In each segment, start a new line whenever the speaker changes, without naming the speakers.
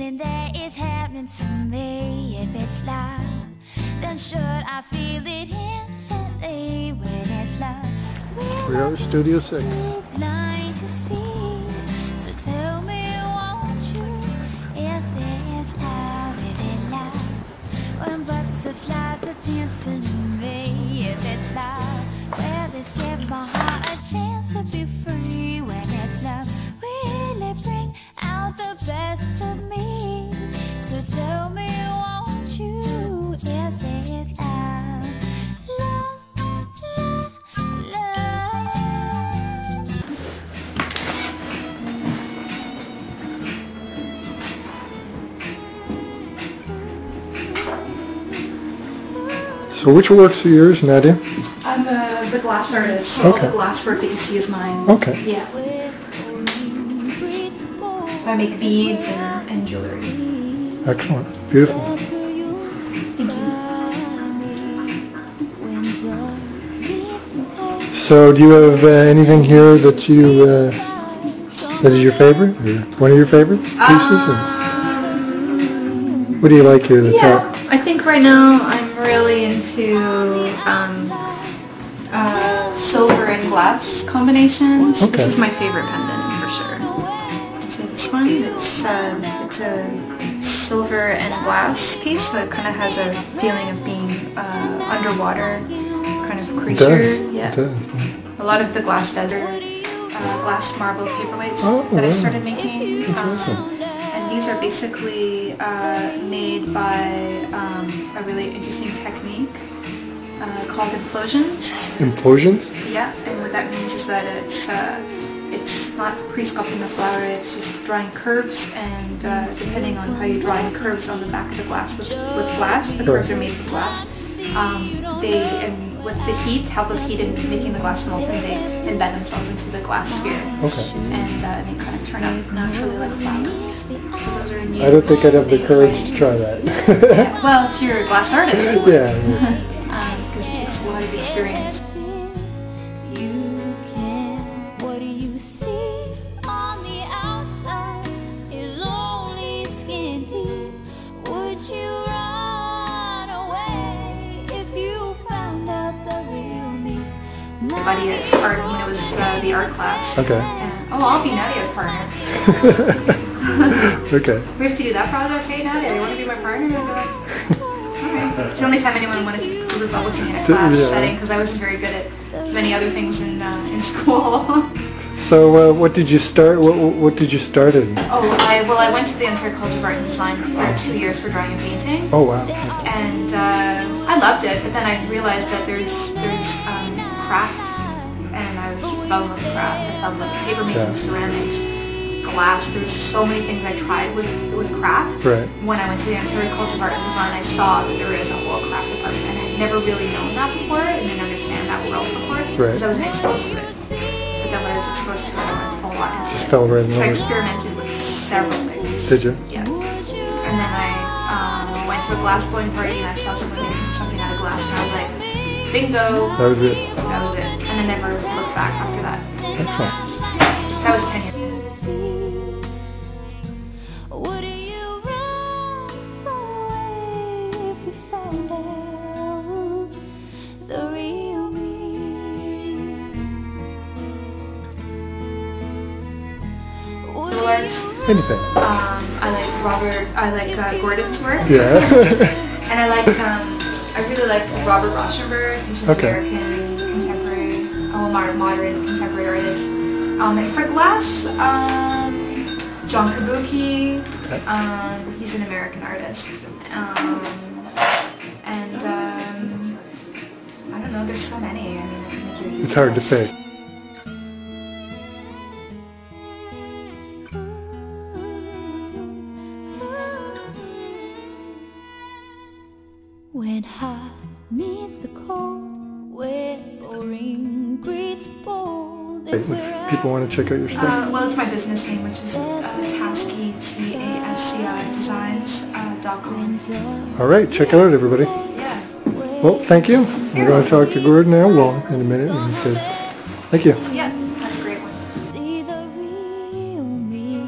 feeling that is happening to me. If it's love, then should I feel it instantly? When it's love,
we are at Studio 6.
too blind to see. So tell me, won't you? Is this love? Is it love? When butterflies are dancing to me. If it's love, well, this give my heart a chance to be free. When it's love, will it bring out the best of me? So tell me, won't you? Is this love? Love, love, love.
So which works are yours, Nadia?
I'm the glass artist, so
okay.
all the glass work that you see is mine.
Okay.
Yeah. So I make beads and jewelry.
Excellent. Beautiful.
Thank you.
So do you have anything here that you that is your favorite? Or one of your favorite pieces? What do you like here that's out?
I think right now I'm really into silver and glass combinations.
Okay.
This is my favorite pendant for sure. So this one, it's a silver and glass piece, so it kind of has a feeling of being underwater kind of creature.
It does.
Yeah.
It does.
A lot of the glass desert, glass marble paperweights that I started making.
That's awesome.
And these are basically made by a really interesting technique called implosions.
Implosions?
Yeah, and what that means is that it's not pre-sculpting the flower, it's just drawing curves, and depending on how you draw in curves on the back of the glass with glass, the curves are made with glass. With the help of heat and making the glass molten, they embed themselves into the glass sphere.
Okay.
And they kind of turn out naturally like flowers. So those are new.
I don't think I'd have the courage to try that.
Yeah, well, if you're a glass artist, you would.
Yeah.
Because it takes a lot of experience.
What you see on the outside is only skin deep. Would you run away if you found out the real me?
My buddy at art when it was the art class.
Okay.
And, I'll be Nadia's partner.
Okay.
We have to do that project, okay, Nadia? You want to be my partner? And I'd be like, alright. It's the only time anyone wanted to group up with me in a class setting because I wasn't very good at many other things in school.
So what did you start? What did you start in?
Oh, I went to the Ontario College of Art and Design for 2 years for drawing and painting.
Oh wow.
And I loved it, but then I realized that there's craft, and I fell in love with craft. I fell in love with paper making, ceramics, glass. There's so many things I tried with craft.
Right.
When I went to the Ontario College of Art and Design, I saw that there is a whole craft department, and I'd never really known that before, and didn't understand that world before, because I wasn't exposed to it. But then when I was exposed to it, I went full on into it.
Fell right in
So I
love.
experimented with several things.
Did you?
Yeah. And then I went to a glass blowing party, and I saw someone making something out of glass, and I was like, bingo!
That was it.
That was it. And I never looked back after that.
Excellent.
That was 10 years.
Would you run away if you found out the real me?
Arts.
Anything.
I like Gordon's work.
Yeah.
And I really like Robert Rauschenberg. He's an American contemporary, modern contemporary artist. And for glass, John Kabuki. He's an American artist. I don't know. There's so many. I mean, I can make you a huge
It's hard to
list.
say.
When hot meets the cold, where boring greets bold.
People want to check out your stuff?
Well, it's my business name, which is Tasci, Tasci Designs.com.
All right, check it out, everybody.
Yeah.
Well, thank you. We're going to talk to Gordon now. Well, in a minute. Thank you.
Yeah. Have a great one.
See the real me.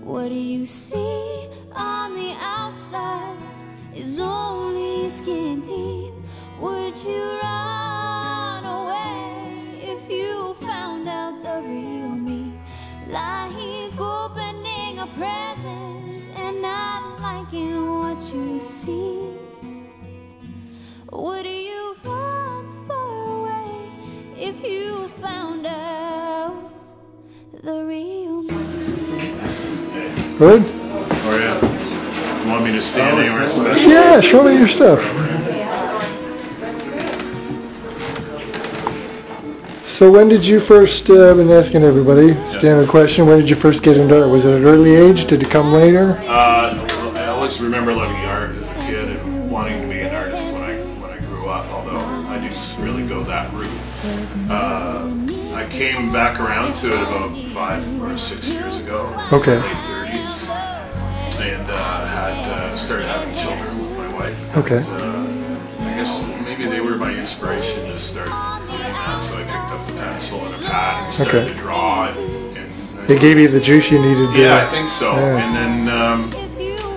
What do you see? skin deep, would you run away if you found out the real me? Like opening a present and not liking what you see. Would you run far away if you found out the real me?
Good?
Oh yeah. You want me to stand anywhere special?
Yeah, show me your stuff. So when did you first, I've been asking everybody, standard question, when did you first get into art? Was it at an early age? Did it come later?
I always remember loving art as a kid and wanting to be an artist when I grew up, although I didn't really go that route. I came back around to it about 5 or 6 years ago,
Okay.
late 30s, and had started having children with my wife.
Okay.
And, I guess maybe they were my inspiration to start doing that, so I picked up a pencil and a pad and started
Okay.
to draw. And
They gave you the juice you needed.
yeah, I think so.
Yeah.
And then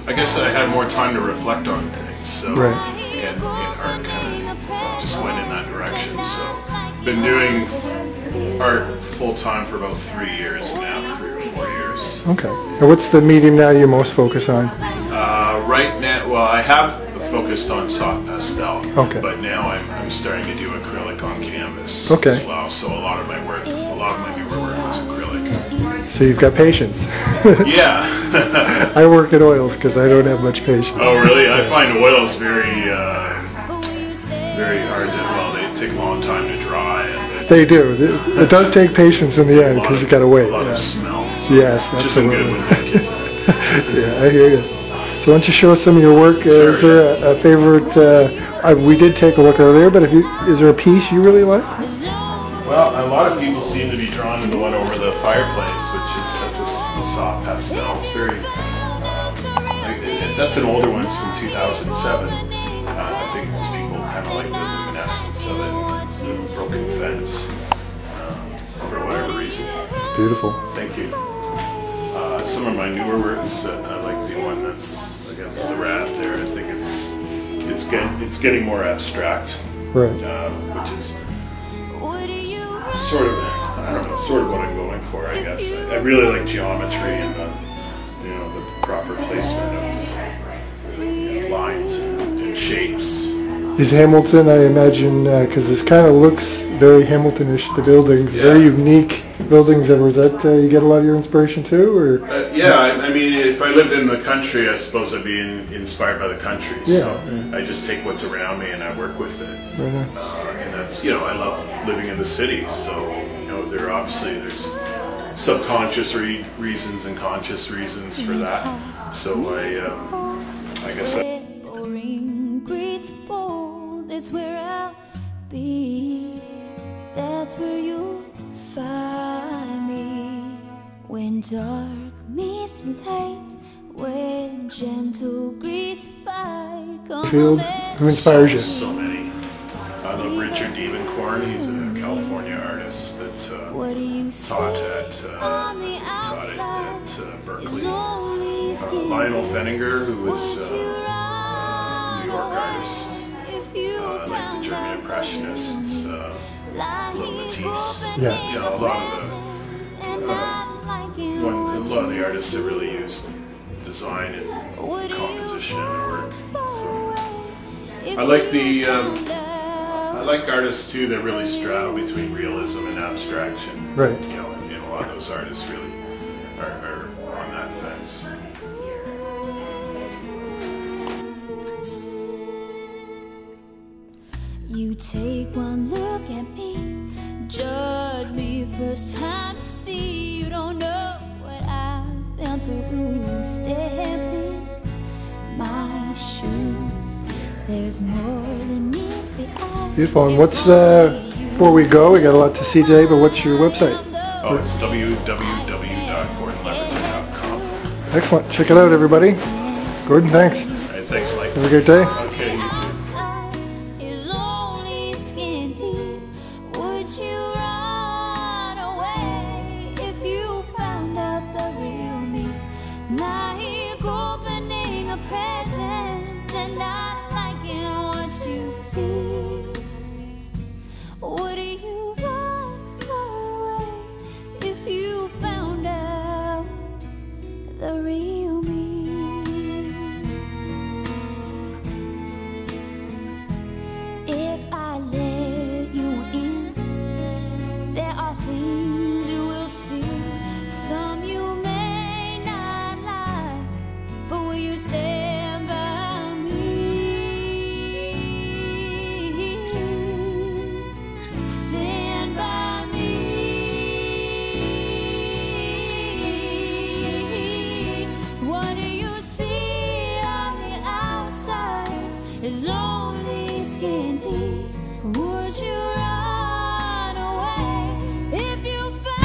I guess I had more time to reflect on things. So
Right.
and art kind of just went in that direction. So been doing art full time for about 3 years now, 3 or 4 years.
Okay. And what's the medium now you most focus on?
Right now, well, I have focused on soft pastel,
Okay.
but now I'm starting to do acrylic on canvas
Okay.
as well. So a lot of my newer work is acrylic.
So you've got patience.
Yeah.
I work at oils because I don't have much patience.
Oh, really? I find oils very hard to, well, they take a long time to dry. And
They do. It does take patience in the end because you got to wait.
a lot
Yeah.
of smell. So
Yes,
which isn't good
absolutely.
when you're kids.
Yeah, I hear you. So why don't you show us some of your work?
Sure.
Is there a favorite? We did take a look earlier, but is there a piece you really like?
Well, a lot of people seem to be drawn to the one over the fireplace, that's a soft pastel. It's very, that's an older one. It's from 2007. I think just people kind of like the luminescence of it, the broken fence, for whatever reason.
It's beautiful.
Thank you. Some of my newer works, I like the one that's against the raft there. I think it's getting more abstract,
Right.
which is sort of, I don't know, sort of what I'm going for, I guess. I really like geometry and the proper placement of lines and shapes.
Is Hamilton, I imagine, because this kind of looks very Hamiltonish, the buildings,
Yeah.
very unique buildings. And was that you get a lot of your inspiration too, or?
Yeah, I mean, if I lived in the country, I suppose I'd be inspired by the country.
Yeah.
So I just take what's around me and I work with it.
Right on.
And that's, I love living in the city. So, there's subconscious reasons and conscious reasons for that. So I guess
Boring, great, bold, that's where I'll be. That's where you'll find me. When dark meets light, when gentle greets fight.
Field, who inspires you?
so many. I love Richard Devencorn. He's a California artist that
What do you
taught
say
at
on the outside?
Berkeley.
Is only skin
Lionel Fenninger, who was
Would
a
you
New York
run
artist.
if you
Like the
found
German
out
Impressionists,
like
Little Matisse.
Yeah.
A lot of the artists that really use design and composition in their work. So I like artists too that really straddle between realism and abstraction.
Right.
And a lot of those artists really are on that fence.
You take one look at me, judge me first time to see. You don't know what I've been through. Step in my shoes. There's more than meets the eye.
Beautiful. And what's before we go? We got a lot to see today, but what's your website?
Oh, it's www.gordonleverton.com.
Excellent. Check it out, everybody. Gordon, thanks.
All right, thanks, Mike.
Have a great day.
Okay, you too.
Is only skin deep. Would you run away if you found out the real me? Like opening a present and not liking what only skin deep.